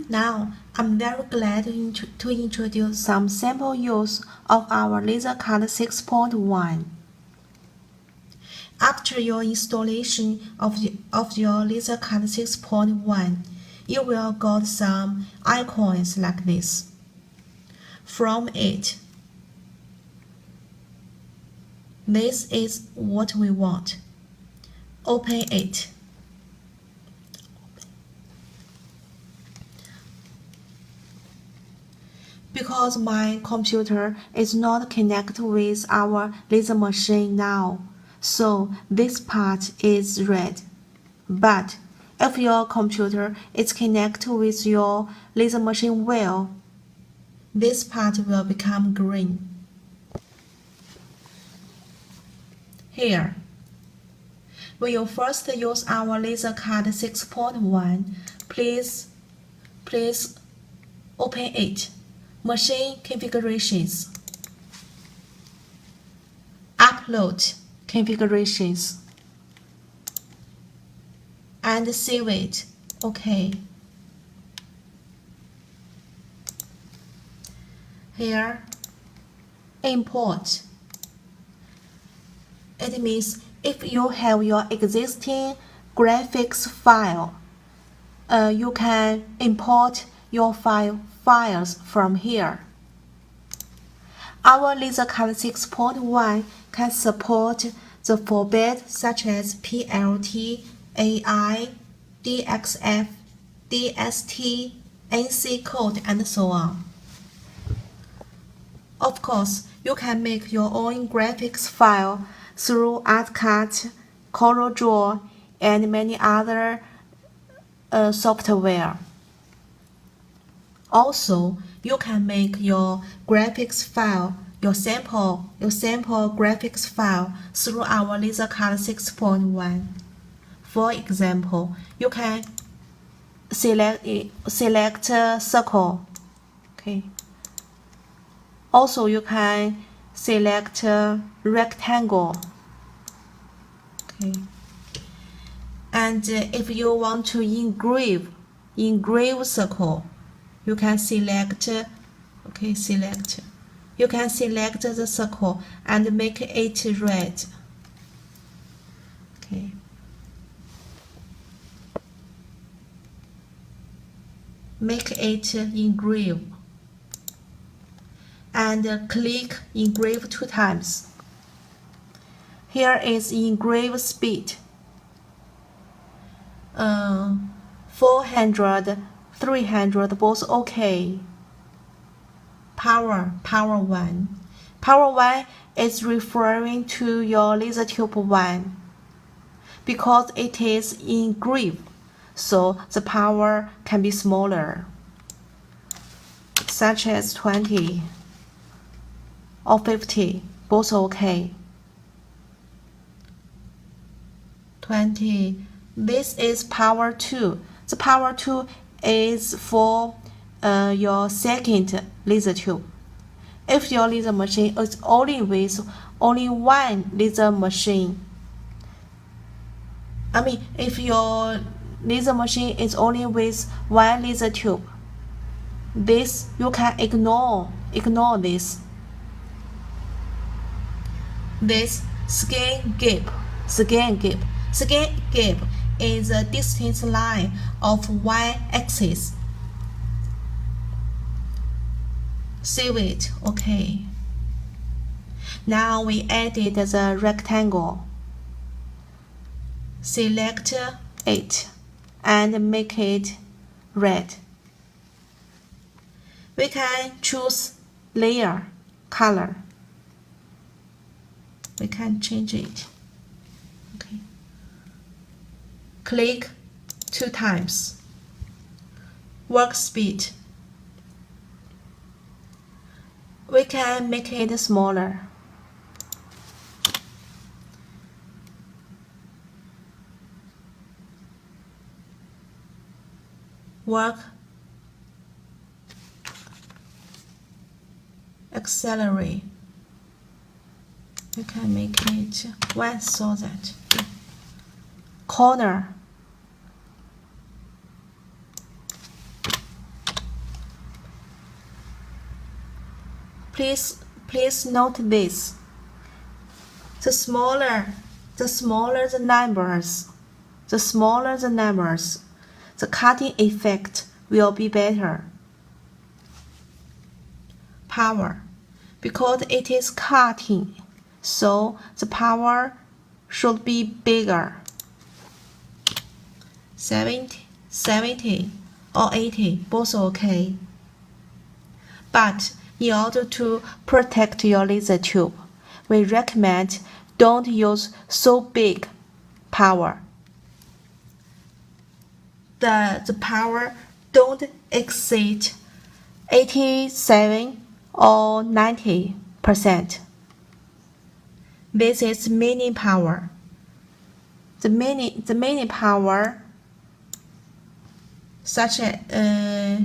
Now I'm very glad to introduce some sample use of our laser card 6.1. After your installation of your laser card 6.1, you will get some icons like this. From it, this is what we want. Open it. Because my computer is not connected with our laser machine now, so this part is red. But if your computer is connected with your laser machine well, this part will become green. Here, when you first use our laser card 6.1, please open it. Machine configurations. Upload configurations. And save it. OK. Here, import. It means if you have your existing graphics file, you can import your files from here. Our laser card 6.1 can support the format such as PLT, AI, DXF, DST, NC code, and so on. Of course, you can make your own graphics file through ArtCut, CorelDRAW, and many other software. Also, you can make your graphics file, your sample graphics file through our laser card 6.1. For example, you can select circle. Okay. Also, you can select rectangle. Okay. And if you want to engrave circle, you can select. You can select the circle and make it red. Okay. Make it engrave. And click engrave 2 times. Here is engrave speed. 400, 300, both OK. Power 1. Power 1 is referring to your LaserTube 1 because it is engraved, so the power can be smaller, such as 20 or 50, both OK. 20. This is power 2. The power 2 is for your second laser tube. If your laser machine is only with only one laser machine, if your laser machine is only with one laser tube, this you can ignore this. This scan gap is a distance line of y-axis. Save it. OK. Now we added the rectangle. Select it and make it red. We can choose layer, color. We can change it. Okay. Click 2 times. Work speed. We can make it smaller. Work accelerate. You can make it one so that corner. Please note this. The smaller the numbers, the cutting effect will be better. Power. Because it is cutting, so the power should be bigger. 70 or 80, both okay. But in order to protect your laser tube, we recommend don't use so big power. The power don't exceed 87 or 90%. This is mini power. The mini power such as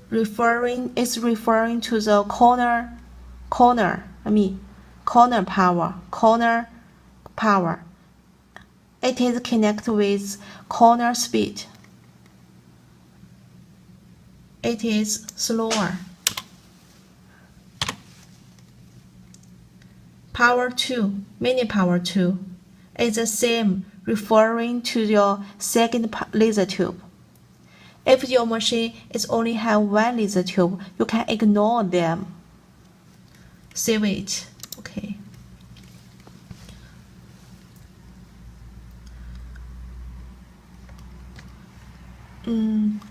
referring to the corner power. It is connected with corner speed. It is slower. Power 2, mini power 2, is the same referring to your second laser tube. If your machine is only have one laser tube, you can ignore them. Save it. Okay.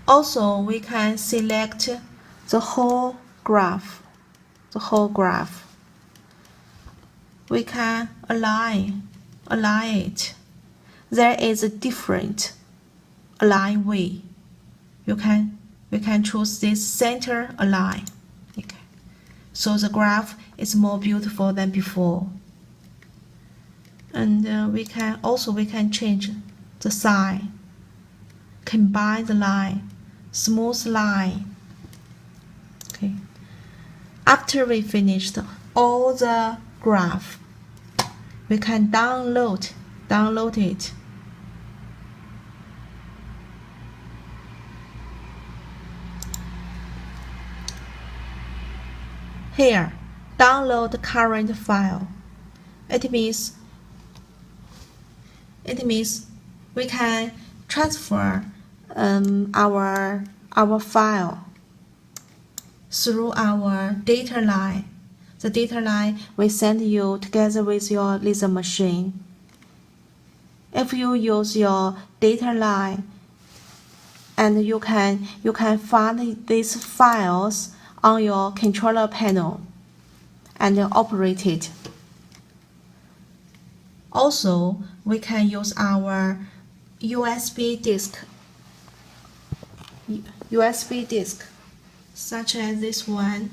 Also, we can select the whole graph. We can align it. There is a different align way. We can choose this center align. Okay. So the graph is more beautiful than before. And we can change the sign, combine the line, smooth line. Okay. After we finished all the graph, we can download it. Here, download the current file. It means we can transfer our file through our data line. The data line we send you together with your laser machine. If you use your data line, and you can find these files on your controller panel and operate it. Also, we can use our USB disk, such as this one.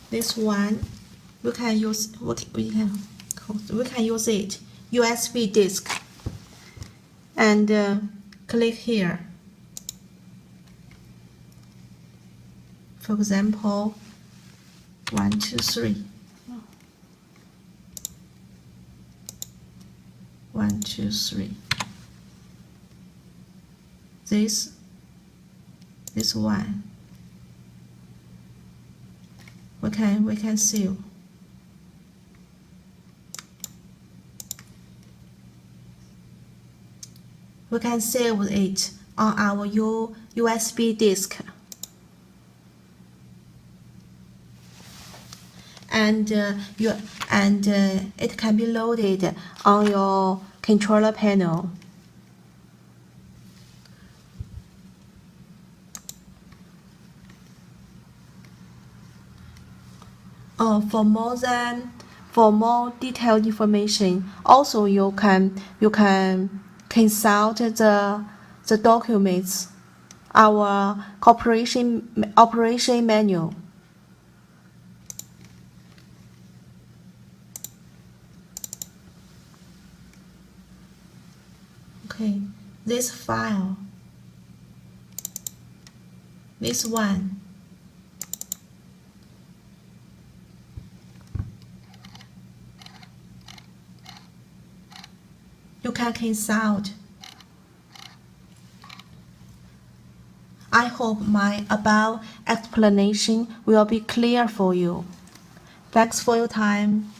This one, we can use it, USB disk, and click here. For example, 1, 2, 3. 1, 2, 3. This one. We can save. We can save it on our USB disk. And it can be loaded on your controller panel. For more detailed information, also you can consult the documents, our operation manual. Okay, this file, this one. You can consult. I hope my above explanation will be clear for you. Thanks for your time.